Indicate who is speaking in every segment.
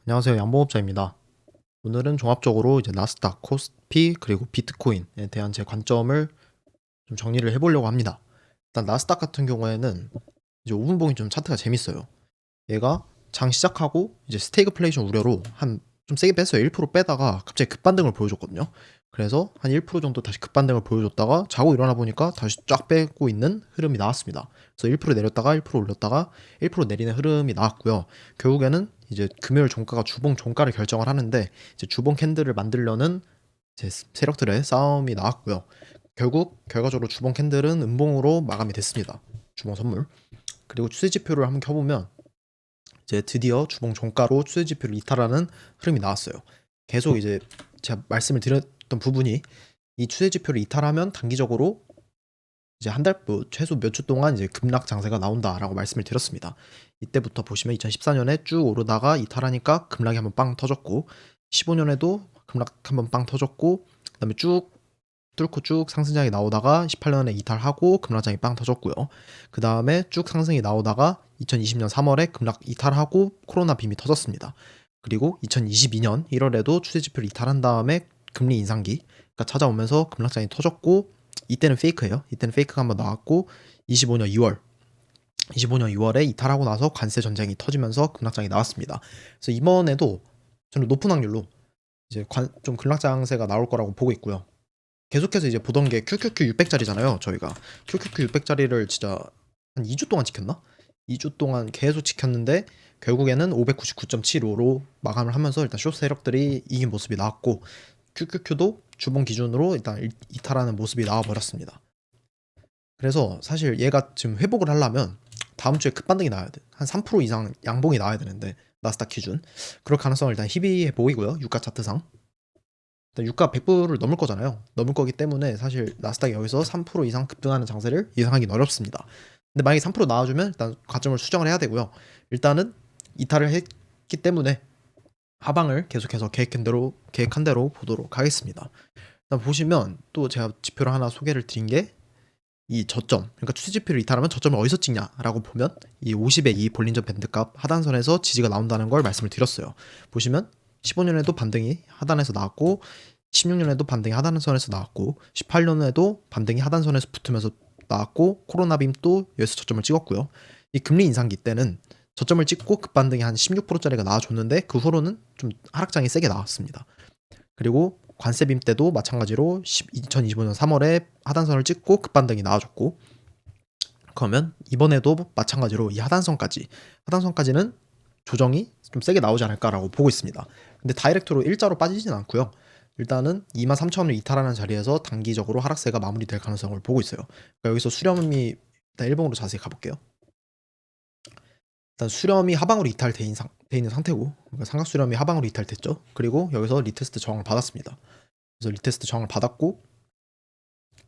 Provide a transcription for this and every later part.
Speaker 1: 안녕하세요. 양봉업자입니다. 오늘은 종합적으로 이제 나스닥, 코스피 그리고 비트코인에 대한 제 관점을 좀 정리를 해보려고 합니다. 일단 나스닥 같은 경우에는 이제 5분 봉이 좀 차트가 재밌어요. 얘가 장 시작하고 이제 스태그플레이션 우려로 한 좀 세게 뺐어요. 1% 빼다가 갑자기 급반등을 보여줬거든요. 그래서 한 1% 정도 다시 급반등을 보여줬다가 자고 일어나 보니까 다시 쫙 빼고 있는 흐름이 나왔습니다. 그래서 1% 내렸다가 1% 올렸다가 1% 내리는 흐름이 나왔고요. 결국에는 이제 금요일 종가가 주봉 종가를 결정을 하는데 이제 주봉 캔들을 만들려는 이제 세력들의 싸움이 나왔고요. 결국 결과적으로 주봉 캔들은 음봉으로 마감이 됐습니다. 주봉 선물. 그리고 추세 지표를 한번 켜보면 이제 드디어 주봉 종가로 추세 지표를 이탈하는 흐름이 나왔어요. 계속 이제 제가 말씀을 드렸던 부분이 이 추세 지표를 이탈하면 단기적으로 이제 한 달, 최소 몇 주 동안 이제 급락 장세가 나온다라고 말씀을 드렸습니다. 이때부터 보시면 2014년에 쭉 오르다가 이탈하니까 급락이 한번 빵 터졌고, 15년에도 급락 한번 빵 터졌고, 그다음에 쭉 뚫고 쭉 상승장이 나오다가 18년에 이탈하고 급락장이 빵 터졌고요. 그 다음에 쭉 상승이 나오다가 2020년 3월에 급락 이탈하고 코로나 빔이 터졌습니다. 그리고 2022년 1월에도 추세지표를 이탈한 다음에 금리 인상기가 찾아오면서 급락장이 터졌고, 이때는 페이크예요. 이때는 페이크가 한번 나왔고, 25년 2월에 이탈하고 나서 관세 전쟁이 터지면서 급락장이 나왔습니다. 그래서 이번에도 저는 높은 확률로 이제 좀 급락장세가 나올 거라고 보고 있고요. 계속해서 이제 보던 게 QQQ 600짜리잖아요. 저희가 QQQ 600짜리를 진짜 한 2주 동안 지켰나? 2주 동안 계속 지켰는데 결국에는 599.75로 마감을 하면서 일단 숏 세력들이 이긴 모습이 나왔고, QQQ도 주봉 기준으로 일단 이탈하는 모습이 나와버렸습니다. 그래서 사실 얘가 지금 회복을 하려면 다음 주에 급반등이 나와야 돼. 한 3% 이상 양봉이 나와야 되는데, 나스닥 기준 그럴 가능성을 일단 희비해 보이고요. 유가 차트상 유가 100불을 넘을 거잖아요. 넘을 거기 때문에 사실 나스닥이 여기서 3% 이상 급등하는 장세를 예상하기는 어렵습니다. 근데 만약에 3% 나와주면 일단 가점을 수정을 해야 되고요. 일단은 이탈을 했기 때문에 하방을 계속해서 계획한 대로 보도록 하겠습니다. 일단 보시면 또 제가 지표를 하나 소개를 드린 게 이 저점, 그러니까 추세 지표를 이탈하면 저점을 어디서 찍냐라고 보면 이 50의 2 볼린저 밴드값 하단선에서 지지가 나온다는 걸 말씀을 드렸어요. 보시면 15년에도 반등이 하단에서 나왔고, 16년에도 반등이 하단선에서 나왔고, 18년에도 반등이 하단선에서 붙으면서 나왔고, 코로나 빔도 여기서 저점을 찍었고요. 이 금리 인상기 때는 저점을 찍고 급반등이 한 16%짜리가 나와줬는데 그 후로는 좀 하락장이 세게 나왔습니다. 그리고 관세빔 때도 마찬가지로 2025년 3월에 하단선을 찍고 급반등이 나와줬고, 그러면 이번에도 마찬가지로 이 하단선까지는 조정이 좀 세게 나오지 않을까라고 보고 있습니다. 근데 다이렉트로 일자로 빠지진 않고요. 일단은 23,000원을 이탈하는 자리에서 단기적으로 하락세가 마무리될 가능성을 보고 있어요. 그러니까 여기서 수렴이 일단 일봉으로 자세히 가볼게요. 일단 수렴이 하방으로 이탈돼 있는 상태고, 그러니까 삼각 수렴이 하방으로 이탈됐죠. 그리고 여기서 리테스트 저항을 받았습니다. 그래서 리테스트 저항을 받았고,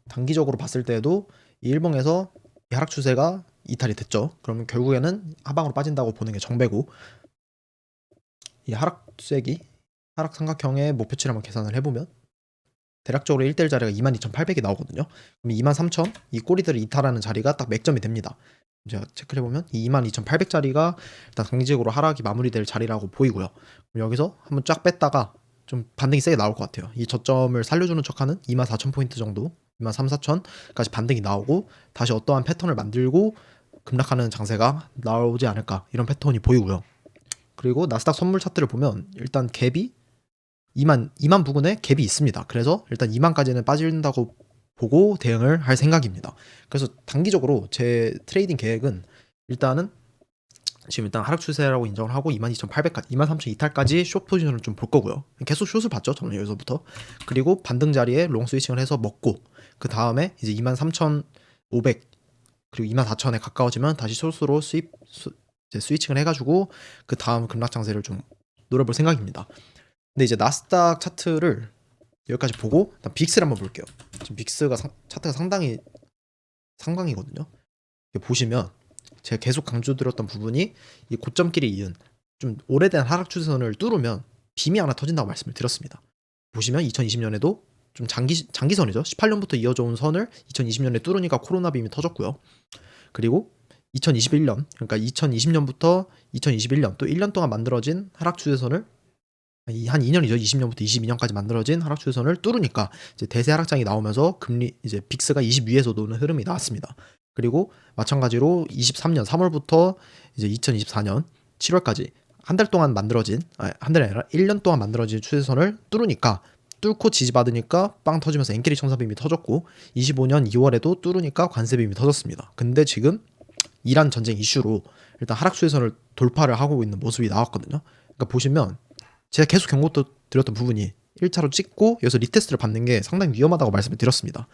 Speaker 1: 단기적으로 봤을 때에도 이 일봉에서 이 하락 추세가 이탈이 됐죠. 그러면 결국에는 하방으로 빠진다고 보는 게 정배고, 이 하락 수액이 하락 삼각형의 목표치를 한번 계산을 해보면 대략적으로 1대1 자리가 22,800이 나오거든요. 그럼 23,000 이 꼬리들을 이탈하는 자리가 딱 맥점이 됩니다. 제가 체크를 해보면 이 22,800짜리가 일단 단기적으로 하락이 마무리될 자리라고 보이고요. 그럼 여기서 한번 쫙 뺐다가 좀 반등이 세게 나올 것 같아요. 이 저점을 살려주는 척하는 24,000포인트 정도, 23,400까지 반등이 나오고 다시 어떠한 패턴을 만들고 급락하는 장세가 나오지 않을까, 이런 패턴이 보이고요. 그리고 나스닥 선물 차트를 보면 일단 갭이 2만 부근에 갭이 있습니다. 그래서 일단 2만까지는 빠진다고 보고 대응을 할 생각입니다. 그래서 단기적으로 제 트레이딩 계획은 일단은 지금 일단 하락 추세라고 인정을 하고 22,800까지, 23,000 이탈까지 숏 포지션을 좀 볼 거고요. 계속 숏을 봤죠, 저는 여기서부터. 그리고 반등 자리에 롱 스위칭을 해서 먹고, 그 다음에 이제 23,500 그리고 24,000에 가까워지면 다시 숏으로 이제 스위칭을 해가지고 그 다음 급락 장세를 좀 노려볼 생각입니다. 근데 이제 나스닥 차트를 여기까지 보고 일단 빅스를 한번 볼게요. 지금 빅스가 차트가 상당히 상방이거든요. 보시면 제가 계속 강조드렸던 부분이 이 고점끼리 이은 좀 오래된 하락 추세선을 뚫으면 빔이 하나 터진다고 말씀을 드렸습니다. 보시면 2020년에도 좀 장기선이죠. 18년부터 이어져 온 선을 2020년에 뚫으니까 코로나 빔이 터졌고요. 그리고 2021년, 그러니까 2020년부터 2021년 또 1년 동안 만들어진 하락 추세선을 한 2년이죠. 20년부터 22년까지 만들어진 하락 추세선을 뚫으니까 이제 대세 하락장이 나오면서 금리 이제 빅스가 20 위에서 도는 흐름이 나왔습니다. 그리고 마찬가지로 23년 3월부터 이제 2024년 7월까지 한 달 동안 만들어진 한 달이 아니라 1년 동안 만들어진 추세선을 뚫으니까 뚫고 지지받으니까 빵 터지면서 엔캐리 청사빔이 터졌고 25년 2월에도 뚫으니까 관세빔이 터졌습니다. 근데 지금 이란 전쟁 이슈로 일단 하락 추세선을 돌파를 하고 있는 모습이 나왔거든요. 그러니까 보시면 제가 계속 경고도 드렸던 부분이 1차로 찍고 여기서 리테스트를 받는 게 상당히 위험하다고 말씀을 드렸습니다.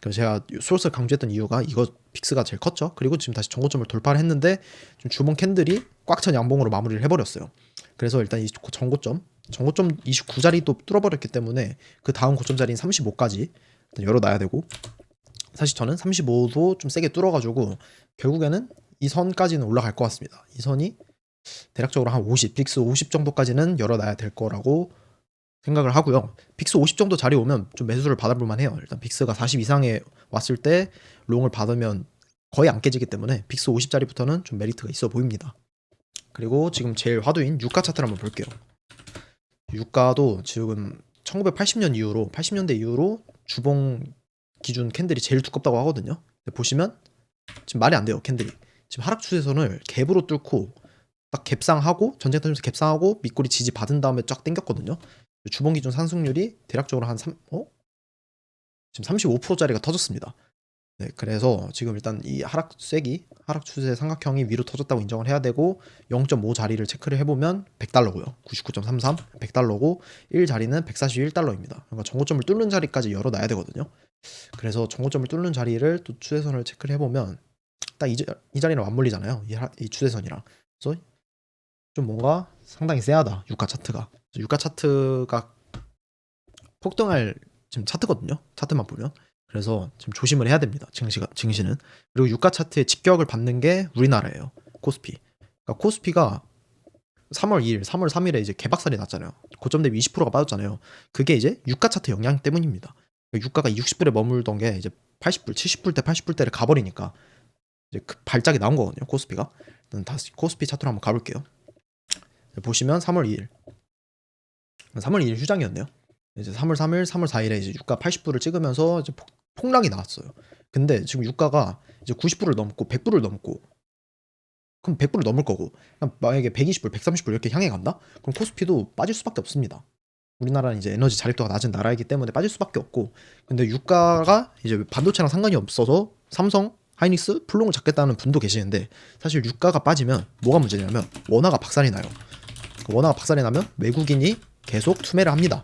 Speaker 1: 그래서 제가 소스를 강조했던 이유가 이거 빅스가 제일 컸죠. 그리고 지금 다시 정고점을 돌파를 했는데 좀 주봉 캔들이 꽉 찬 양봉으로 마무리를 해버렸어요. 그래서 일단 이 정고점 29자리도 뚫어버렸기 때문에 그 다음 고점 자리인 35까지 열어놔야 되고, 사실 저는 35도 좀 세게 뚫어가지고 결국에는 이 선까지는 올라갈 것 같습니다. 이 선이 대략적으로 한 50, 빅스 50 정도까지는 열어놔야 될 거라고 생각을 하고요. 빅스 50 정도 자리 오면 좀 매수를 받아볼만 해요. 일단 빅스가 40 이상에 왔을 때 롱을 받으면 거의 안 깨지기 때문에 빅스 50 자리부터는 좀 메리트가 있어 보입니다. 그리고 지금 제일 화두인 유가 차트를 한번 볼게요. 유가도 지금 1980년 이후로 80년대 이후로 주봉 기준 캔들이 제일 두껍다고 하거든요. 근데 보시면 지금 말이 안 돼요. 캔들이 지금 하락 추세선을 갭으로 뚫고 딱 갭상하고 전쟁 터지면서 갭상하고 밑꼬리 지지 받은 다음에 쫙 당겼거든요. 주봉 기준 상승률이 대략적으로 한 지금 35%짜리가 터졌습니다. 네, 그래서 지금 일단 이 하락 추세 삼각형이 위로 터졌다고 인정을 해야 되고 0.5 자리를 체크를 해보면 100달러고요. 99.33 100달러고 1 자리는 141달러입니다. 그러니까 정고점을 뚫는 자리까지 열어놔야 되거든요. 그래서 정고점을 뚫는 자리를 또 추세선을 체크를 해보면 딱 이 자리랑 맞물리잖아요. 이 추세선이랑. 그래서 좀 뭔가 상당히 쎄하다. 유가 차트가. 유가 차트가 폭등할 지금 차트거든요. 차트만 보면. 그래서 지금 조심을 해야 됩니다. 증시는. 그리고 유가 차트의 직격을 받는 게 우리나라예요. 코스피. 그러니까 코스피가 3월 2일, 3월 3일에 이제 개박살이 났잖아요. 고점 대비 20%가 빠졌잖아요. 그게 이제 유가 차트 영향 때문입니다. 그러니까 유가가 60불에 머물던 게 이제 80불, 70불대, 80불대를 가버리니까 이제 그 발작이 나온 거거든요. 코스피가. 일단 다시 코스피 차트로 한번 가볼게요. 보시면 3월 2일. 3월 2일 휴장이었네요. 이제 3월 3일, 3월 4일에 이제 유가 80불을 찍으면서 이제 폭락이 나왔어요. 근데 지금 유가가 이제 90불을 넘고 100불을 넘고, 그럼 100불을 넘을 거고, 만약에 120불, 130불 이렇게 향해 간다? 그럼 코스피도 빠질 수밖에 없습니다. 우리나라는 이제 에너지 자립도가 낮은 나라이기 때문에 빠질 수밖에 없고, 근데 유가가 이제 반도체랑 상관이 없어서 삼성, 하이닉스, 플롱을 잡겠다는 분도 계시는데, 사실 유가가 빠지면 뭐가 문제냐면 원화가 박살이 나요. 원화가 박살이 나면 외국인이 계속 투매를 합니다.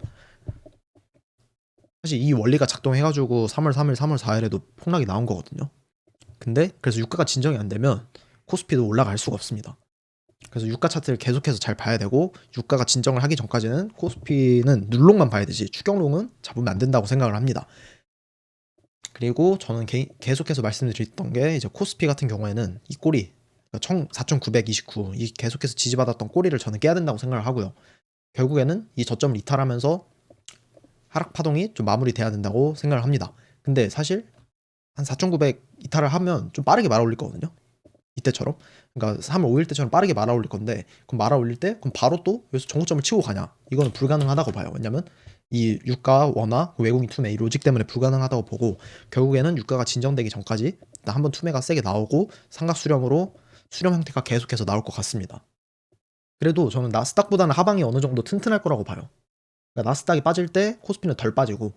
Speaker 1: 사실 이 원리가 작동해가지고 3월 3일, 3월 4일에도 폭락이 나온 거거든요. 근데 그래서 유가가 진정이 안 되면 코스피도 올라갈 수가 없습니다. 그래서 유가 차트를 계속해서 잘 봐야 되고, 유가가 진정을 하기 전까지는 코스피는 눌롱만 봐야 되지 추격롱은 잡으면 안 된다고 생각을 합니다. 그리고 저는 계속해서 말씀드렸던 게 이제 코스피 같은 경우에는 이 꼬리 4,929 이 계속해서 지지받았던 꼬리를 저는 깨야 된다고 생각을 하고요. 결국에는 이 저점을 이탈하면서 하락 파동이 좀 마무리돼야 된다고 생각을 합니다. 근데 사실 한 4,900 이탈을 하면 좀 빠르게 말아 올릴 거거든요. 이때처럼. 그러니까 3월 5일 때처럼 빠르게 말아 올릴 건데, 그럼 말아 올릴 때 그럼 바로 또 여기서 정고점을 치고 가냐? 이거는 불가능하다고 봐요. 왜냐면 이 유가, 원화, 외국인 투매 이 로직 때문에 불가능하다고 보고, 결국에는 유가가 진정되기 전까지 일단 한번 투매가 세게 나오고 삼각 수렴으로 수렴 형태가 계속해서 나올 것 같습니다. 그래도 저는 나스닥보다는 하방이 어느 정도 튼튼할 거라고 봐요. 그러니까 나스닥이 빠질 때 코스피는 덜 빠지고,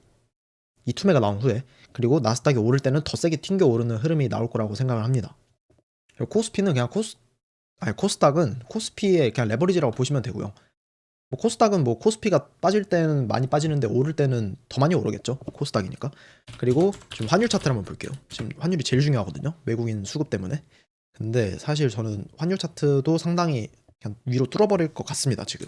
Speaker 1: 이 투매가 나온 후에, 그리고 나스닥이 오를 때는 더 세게 튕겨 오르는 흐름이 나올 거라고 생각을 합니다. 코스피는 그냥 코스닥은 코스피의 그냥 레버리지라고 보시면 되고요. 뭐 코스닥은 뭐 코스피가 빠질 때는 많이 빠지는데 오를 때는 더 많이 오르겠죠. 코스닥이니까. 그리고 지금 환율 차트를 한번 볼게요. 지금 환율이 제일 중요하거든요. 외국인 수급 때문에. 근데 사실 저는 환율 차트도 상당히 그냥 위로 뚫어버릴 것 같습니다. 지금.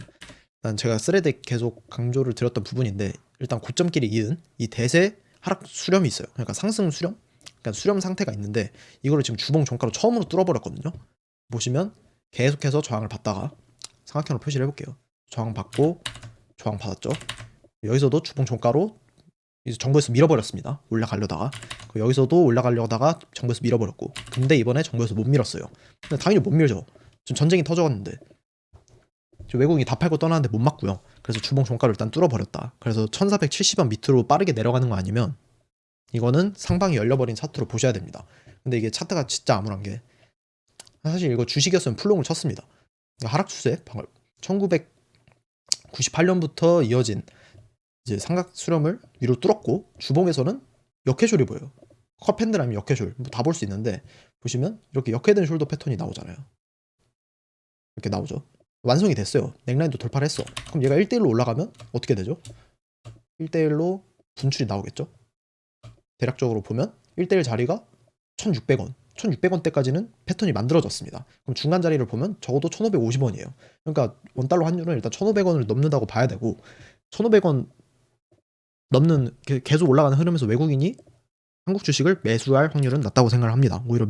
Speaker 1: 일단 제가 스레드에 계속 강조를 드렸던 부분인데, 일단 고점끼리 이은 이 대세 하락 수렴이 있어요. 그러니까 상승 수렴? 그러니까 수렴 상태가 있는데, 이거를 지금 주봉 종가로 처음으로 뚫어버렸거든요. 보시면 계속해서 저항을 받다가 삼각형으로 표시를 해볼게요. 저항 받고 저항 받았죠. 여기서도 주봉 종가로 이제 정보에서 밀어버렸습니다. 올라가려다가 여기서도 올라가려다가 정부에서 밀어버렸고, 근데 이번에 정부에서 못 밀었어요. 근데 당연히 못 밀죠. 지금 전쟁이 터져갔는데 외국인이 다 팔고 떠나는데 못 막고요. 그래서 주봉 종가를 일단 뚫어버렸다. 그래서 1470원 밑으로 빠르게 내려가는 거 아니면 이거는 상방이 열려버린 차트로 보셔야 됩니다. 근데 이게 차트가 진짜 암울한 게, 사실 이거 주식이었으면 풀롱을 쳤습니다. 하락 추세, 1998년부터 이어진 이제 삼각 수렴을 위로 뚫었고, 주봉에서는 역회숄이 보여요. 컵핸들 아니면 역회숄 뭐 다 볼 수 있는데, 보시면 이렇게 역회된 숄더 패턴이 나오잖아요. 이렇게 나오죠. 완성이 됐어요. 넥라인도 돌파를 했어. 그럼 얘가 1대1로 올라가면 어떻게 되죠? 1대1로 분출이 나오겠죠. 대략적으로 보면 1대1 자리가 1600원 1600원대까지는 패턴이 만들어졌습니다. 그럼 중간 자리를 보면 적어도 1550원이에요. 그러니까 원달러 환율은 일단 1500원을 넘는다고 봐야 되고, 1500원 넘는 계속 올라가는 흐름에서 외국인이 한국 주식을 매수할 확률은 낮다고 생각을 합니다. 오히려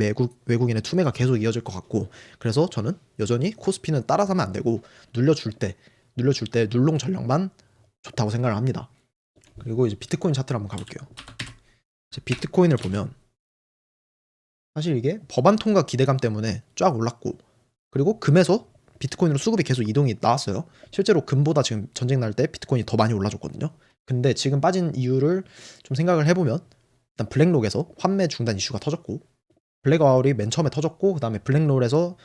Speaker 1: 외국인의 투매가 계속 이어질 것 같고, 그래서 저는 여전히 코스피는 따라서 하면 안 되고 눌러줄 때 눌롱 전략만 좋다고 생각을 합니다. 그리고 이제 비트코인 차트를 한번 가볼게요. 이제 비트코인을 보면 사실 이게 법안 통과 기대감 때문에 쫙 올랐고, 그리고 금에서 비트코인으로 수급이 계속 이동이 나왔어요. 실제로 금보다 지금 전쟁 날 때 비트코인이 더 많이 올라줬거든요. 근데 지금 빠진 이유를 좀 생각을 해보면, 일단 블랙록에서 환매 중단 이슈가 터졌고, 블랙아울이 맨 처음에 터졌고, 그 다음에 블랙록에서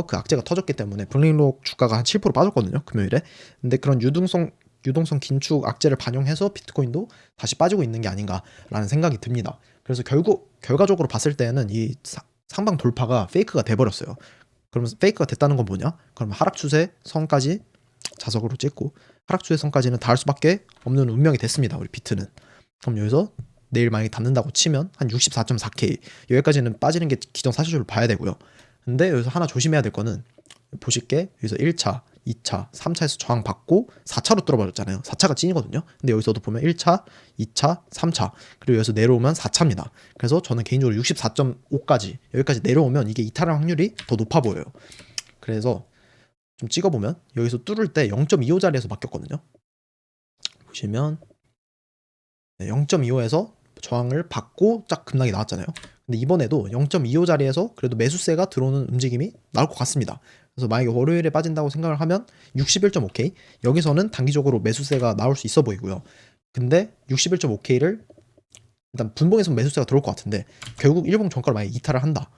Speaker 1: 그 악재가 터졌기 때문에 블랙록 주가가 한 7% 빠졌거든요, 금요일에. 근데 그런 유동성 긴축 악재를 반영해서 비트코인도 다시 빠지고 있는 게 아닌가라는 생각이 듭니다. 그래서 결과적으로 봤을 때는 이 상방 돌파가 페이크가 돼버렸어요. 그러면 페이크가 됐다는 건 뭐냐? 그러면 하락 추세 선까지 자석으로 찍고, 하락 추세 선까지는 닿을 수밖에 없는 운명이 됐습니다, 우리 비트는. 그럼 여기서 내일 만약에 닿는다고 치면 한 64.4K, 여기까지는 빠지는 게 기정사실적으로 봐야 되고요. 근데 여기서 하나 조심해야 될 거는, 보실 게 여기서 1차, 2차, 3차에서 저항받고 4차로 뚫어버렸잖아요. 4차가 찐이거든요. 근데 여기서도 보면 1차, 2차, 3차, 그리고 여기서 내려오면 4차입니다. 그래서 저는 개인적으로 64.5까지 여기까지 내려오면 이게 이탈할 확률이 더 높아 보여요. 그래서 좀 찍어보면 여기서 뚫을 때 0.25 자리에서 바뀌었거든요. 보시면 0.25에서 저항을 받고 쫙 급락이 나왔잖아요. 근데 이번에도 0.25 자리에서 그래도 매수세가 들어오는 움직임이 나올 것 같습니다. 그래서 만약에 월요일에 빠진다고 생각을 하면 61.5K, 여기서는 단기적으로 매수세가 나올 수 있어 보이고요. 근데 61.5K를 일단 분봉에서 매수세가 들어올 것 같은데, 결국 일봉 종가를 만약에 이탈을 한다,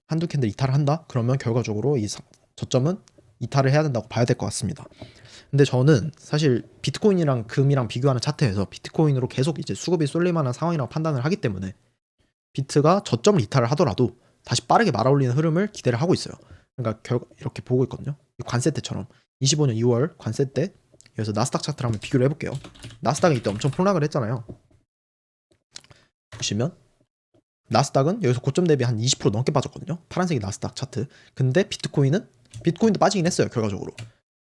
Speaker 1: 한두 캔들 이탈을 한다, 그러면 결과적으로 이 저점은 이탈을 해야 된다고 봐야 될 것 같습니다. 근데 저는 사실 비트코인이랑 금이랑 비교하는 차트에서 비트코인으로 계속 이제 수급이 쏠릴 만한 상황이라고 판단을 하기 때문에, 비트가 저점을 이탈을 하더라도 다시 빠르게 말아올리는 흐름을 기대를 하고 있어요. 그러니까 이렇게 보고 있거든요. 관세 때처럼 25년 2월 관세 때, 여기서 나스닥 차트를 한번 비교를 해볼게요. 나스닥은 이때 엄청 폭락을 했잖아요. 보시면 나스닥은 여기서 고점 대비 한 20% 넘게 빠졌거든요. 파란색이 나스닥 차트. 근데 비트코인도 빠지긴 했어요. 결과적으로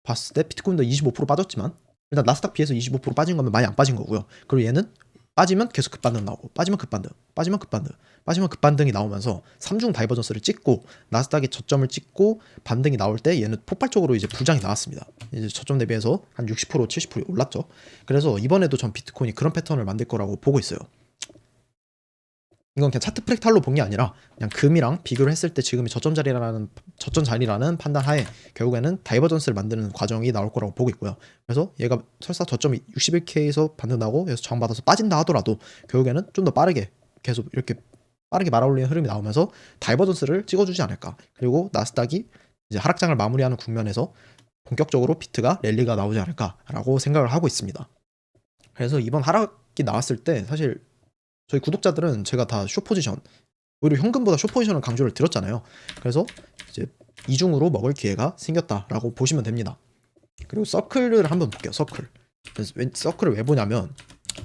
Speaker 1: 봤을 때 비트코인도 25% 빠졌지만, 일단 나스닥 비해서 25% 빠진 거면 많이 안 빠진 거고요. 그리고 얘는 빠지면 계속 급반등 나오고, 빠지면 급반등이 나오면서 3중 다이버전스를 찍고, 나스닥이 저점을 찍고 반등이 나올 때 얘는 폭발적으로 이제 불장이 나왔습니다. 이제 저점 대비해서 한 60% 70% 올랐죠. 그래서 이번에도 전 비트코인이 그런 패턴을 만들 거라고 보고 있어요. 이건 그냥 차트 프랙탈로 본 게 아니라 그냥 금이랑 비교를 했을 때 지금이 저점 자리라는 판단하에 결국에는 다이버전스를 만드는 과정이 나올 거라고 보고 있고요. 그래서 얘가 설사 저점이 61K에서 반등 나고 여기서 저항받아서 빠진다 하더라도 결국에는 좀 더 빠르게 계속 이렇게 빠르게 말아올리는 흐름이 나오면서 다이버전스를 찍어주지 않을까. 그리고 나스닥이 이제 하락장을 마무리하는 국면에서 본격적으로 비트가 랠리가 나오지 않을까라고 생각을 하고 있습니다. 그래서 이번 하락이 나왔을 때 사실 저희 구독자들은 제가 다 숏포지션, 오히려 현금보다 숏포지션을 강조를 드렸잖아요. 그래서 이제 이중으로 먹을 기회가 생겼다라고 보시면 됩니다. 그리고 서클을 한번 볼게요. 서클을 왜 보냐면,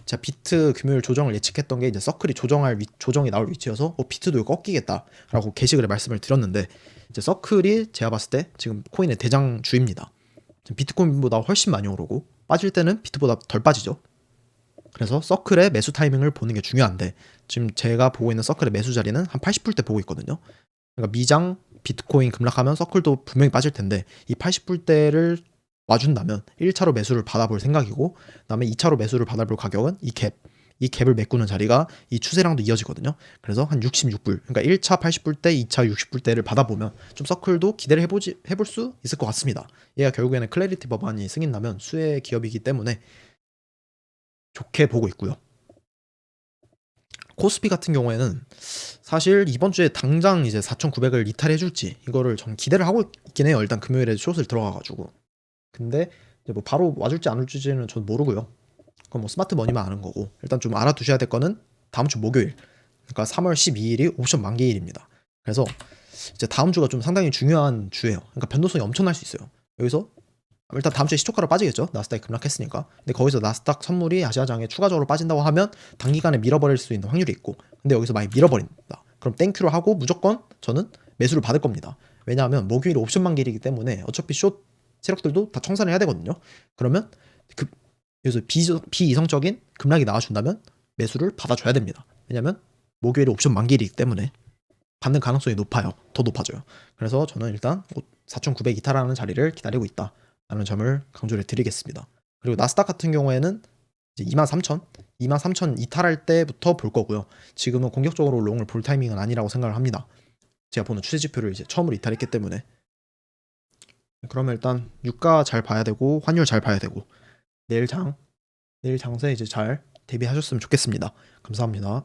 Speaker 1: 제가 비트 금요일 조정을 예측했던 게 이제 서클이 조정이 나올 위치여서 비트도 꺾이겠다라고 게시글에 말씀을 드렸는데, 이제 서클이 제가 봤을 때 지금 코인의 대장주입니다. 비트코인보다 훨씬 많이 오르고, 빠질 때는 비트보다 덜 빠지죠. 그래서 서클의 매수 타이밍을 보는 게 중요한데, 지금 제가 보고 있는 서클의 매수 자리는 한 80불대 보고 있거든요. 그러니까 미장 비트코인 급락하면 서클도 분명히 빠질 텐데, 이 80불대를 와준다면 1차로 매수를 받아볼 생각이고, 그다음에 2차로 매수를 받아볼 가격은 이 이 갭을 메꾸는 자리가 이 추세랑도 이어지거든요. 그래서 한 66불, 그러니까 1차 80불대, 2차 60불대를 받아보면 좀 서클도 기대를 해볼 수 있을 것 같습니다. 얘가 결국에는 클래리티 법안이 승인나면 수혜 기업이기 때문에 좋게 보고 있고요. 코스피 같은 경우에는 사실 이번 주에 당장 이제 4,900을 이탈해줄지 이거를 전 기대를 하고 있긴 해요. 일단 금요일에 숏을 들어가가지고. 근데 이제 뭐 바로 와줄지 안 올지는 전 모르고요. 그건 뭐 스마트 머니만 아는 거고. 일단 좀 알아두셔야 될 거는 다음 주 목요일, 그러니까 3월 12일이 옵션 만기일입니다. 그래서 이제 다음 주가 좀 상당히 중요한 주예요. 그러니까 변동성이 엄청날 수 있어요. 여기서 일단 다음 주에 시초가로 빠지겠죠. 나스닥이 급락했으니까. 근데 거기서 나스닥 선물이 아시아장에 추가적으로 빠진다고 하면 단기간에 밀어버릴 수 있는 확률이 있고, 근데 여기서 많이 밀어버린다. 그럼 땡큐로 하고 무조건 저는 매수를 받을 겁니다. 왜냐하면 목요일 옵션 만기이기 때문에 어차피 숏 세력들도 다 청산을 해야 되거든요. 그러면 여기서 비이성적인 급락이 나와준다면 매수를 받아줘야 됩니다. 왜냐하면 목요일에 옵션 만기이기 때문에 받는 가능성이 높아요. 더 높아져요. 그래서 저는 일단 4,900 이탈하는 자리를 기다리고 있다 라는 점을 강조를 드리겠습니다. 그리고 나스닥 같은 경우에는 이제 23,000 이탈할 때부터 볼 거고요. 지금은 공격적으로 롱을 볼 타이밍은 아니라고 생각을 합니다. 제가 보는 추세 지표를 이제 처음으로 이탈했기 때문에. 그러면 일단 유가 잘 봐야 되고 환율 잘 봐야 되고 내일 장세 이제 잘 대비하셨으면 좋겠습니다. 감사합니다.